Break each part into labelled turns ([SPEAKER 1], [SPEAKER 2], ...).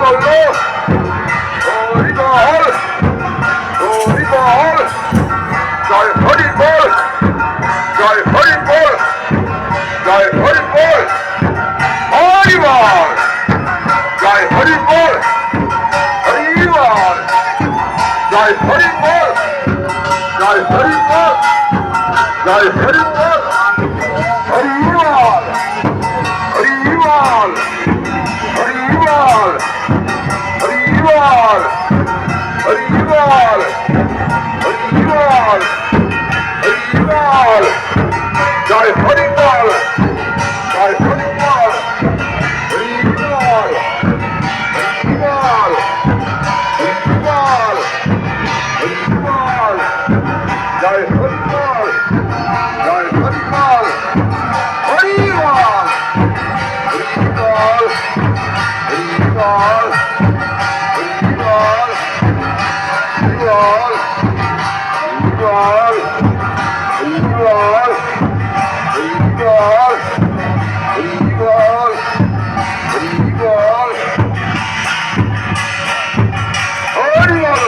[SPEAKER 1] বললো হরি বল হরি বল জয় হরি বল জয় হরি বল জয় হরি বল হরি বল জয় হরি বল হরি বল জয় হরি বল জয় হরি বল জয় হরি বল হরি বল হরি বল হরি বল হরি বল হরি বল হরি বল হরি বল জয় হরি বল জয় হরি বল হরি বল হরি বল হরি বল হরি বল জয় হরি বল জয় হরি বল হরি বল হরি বল হরি বল হরি বল হরি বল হরি বল হরি বল হরি বল হরি বল হরি বল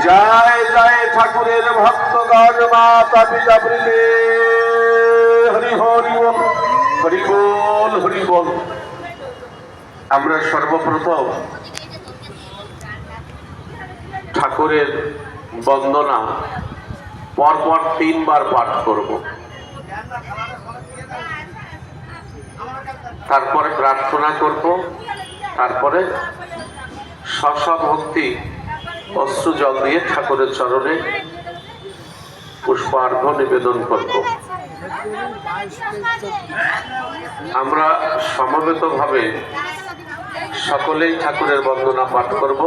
[SPEAKER 1] জয় জয় ঠাকুরের ভক্তগণ মাতা পিতা বৃন্দে হরি হরি বল, হরি বল, হরি বল। আমরা সর্বপ্রথম ঠাকুরের বন্দনা পরপর 3 বার পাঠ করব, তারপরে প্রার্থনা করব, তারপরে ভক্তি অশ্রু জল দিয়ে ঠাকুরের চরণে পুষ্পার্ঘ্য নিবেদন করব। আমরা সমবেতভাবে সকলেই ঠাকুরের বন্দনা পাঠ করব।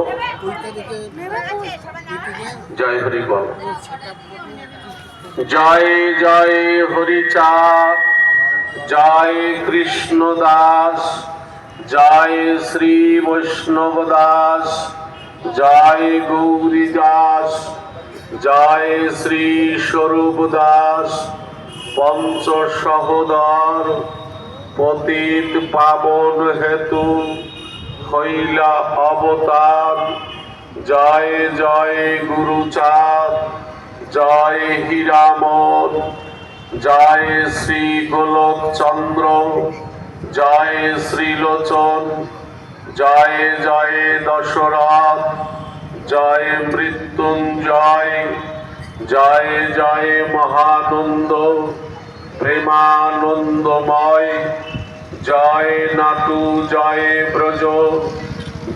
[SPEAKER 1] জয় হরি বল। জয় জয় হরিচাঁদ, জয় কৃষ্ণ দাস, জয় শ্রী বৈষ্ণব দাস, জয় গৌরী দাস, জয় শ্রী স্বরূপ দাস, পঞ্চ সহোদর পতিত পাবন হেতু হইলা অবতার। জয় জয় গুরুচাঁদ, জয় হীরামন, জয় শ্রী গোলক চন্দ্র, জয় শ্রীলোচন, জয় জয় দশরথ, জয় মৃত্যুঞ্জয়, জয় জয় মহানন্দ প্রেমানন্দময়, জয় নাটু, জয় ব্রজ,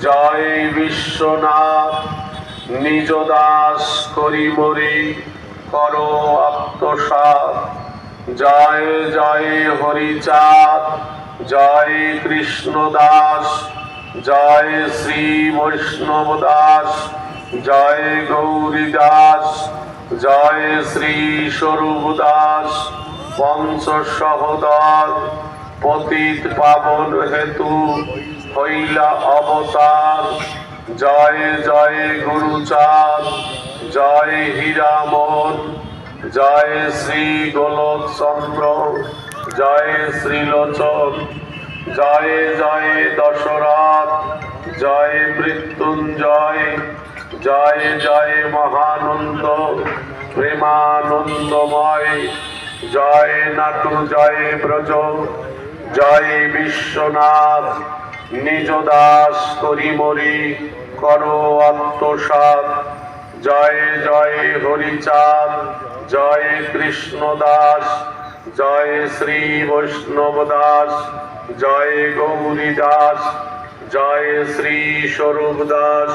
[SPEAKER 1] জয় বিশ্বনাথ, নিজ দাস করি মরি করো আত্মসাৎ। জয় জয় হরিচাঁদ, জয় কৃষ্ণ দাস, জয় শ্রী বৈষ্ণব দাস, জয় গৌরী দাস, জয় শ্রী স্বরূপ দাস, পঞ্চ সহোদর পতিত পাবন হেতু হইলা অবতার। জয় জয় গুরুচাঁদ, জয় হীরামন, জয় শ্রী গোলক চন্দ্র, জয় শ্রীলোচন, জয় জয় দশরথ, জয় মৃত্যুঞ্জয়, জয় জয় মহানন্দ প্রেমানন্দময়, জয় নাটু, জয় ব্রজ, জয় বিশ্বনাথ, নিজ দাস করি মরি করো আত্মসাৎ। জয় জয় হরিচাঁদ, জয় কৃষ্ণ দাস, জয় শ্রী বৈষ্ণব দাস, জয় গৌরী দাস, জয় শ্রী স্বরূপ দাস,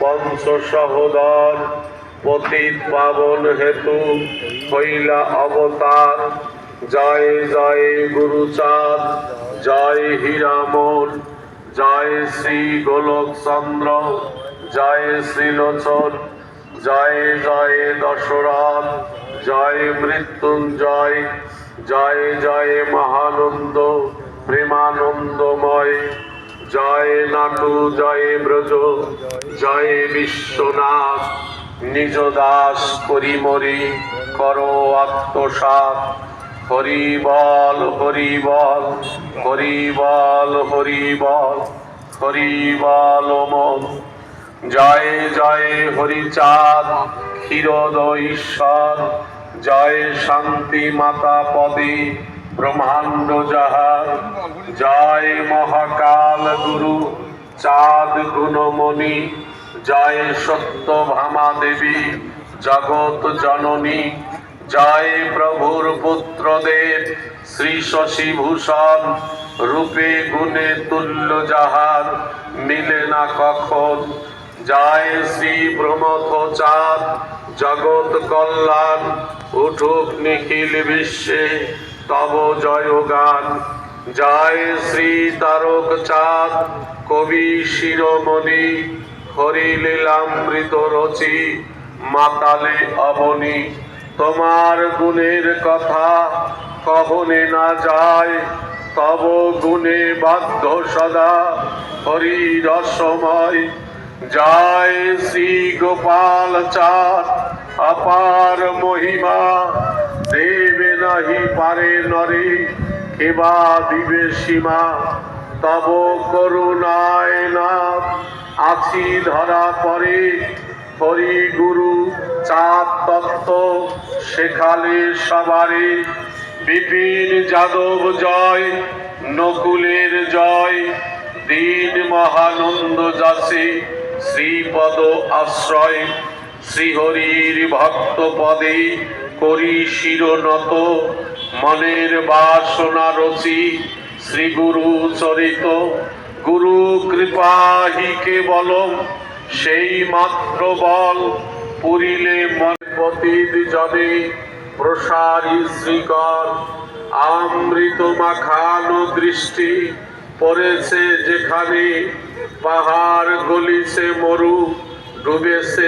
[SPEAKER 1] পঞ্চ সহোদর পতিত পাবন হেতু হইলা অবতার। জয় জয় গুরুচাঁদ, জয় হীরামন, জয় শ্রী গোলক চন্দ্র, জয় শ্রীলোচন, জয় জয় দশরথ, জয় মৃত্যুঞ্জয়, জয় জয় মহানন্দ প্রেমানন্দময়, জয় নাটু, জয় ব্রজ, জয় বিশ্বনাথ, নিজ দাস করি মরি করো আত্মসাৎ। হরি বল, হরি বল, হরি বল, হরি বল, হরি বল মন। জয় জয় হরিচাঁদ, ক্ষীরোদ ঈশ্বর, জয় শান্তি মাতা পদে ব্রহ্মাণ্ড যাহার, জয় মহাকাল গুরু চাঁদ গুণমণি, জয় সত্যভামা দেবী জগৎ জননী, জয় প্রভুর পুত্রদেব শ্রী শশীভূষণ, রূপে গুণে তুল্য যাহার মিলে না কখন। জয় শ্রী প্রমথ চাঁদ, জগৎ কল্যাণ, উঠুক নিখিল বিশ্বে তব জয় গান। জয় শ্রী তারক চাঁদ, কবি শিরোমণি, হরি লীলামৃত রচি মাতালে অবনী। তোমার গুণের কথা কহনে না যায়, তব গুণে বাধ্য সদা হরি রসময়। জয় শ্রী গোপাল চাঁদ, অপার মহিমা, দেবে নাহি পারে নরে, কেবা দিবে সীমা। তব করুণায় না আছি ধরা পরে, হরি গুরু চাঁদ তত্ত্ব শেখালে সবারে, বিপিন যাদব জয়, নকুলের জয়, দীন মহানন্দ যাসে শ্রীপদ আশ্রয়, শ্রীহরির ভক্ত পদে করি শিরনত, মনের বাসনা রচি শ্রী গুরু চরিত, গুরু কৃপাহি কেবলম সেই মাত্র বল, পুরিলে মন পতিত জনে প্রসারী শ্রীকর, আমৃত মাখানো দৃষ্টি পড়েছে যেখানে, পাহাড় গলিছে মরু ডুবেছে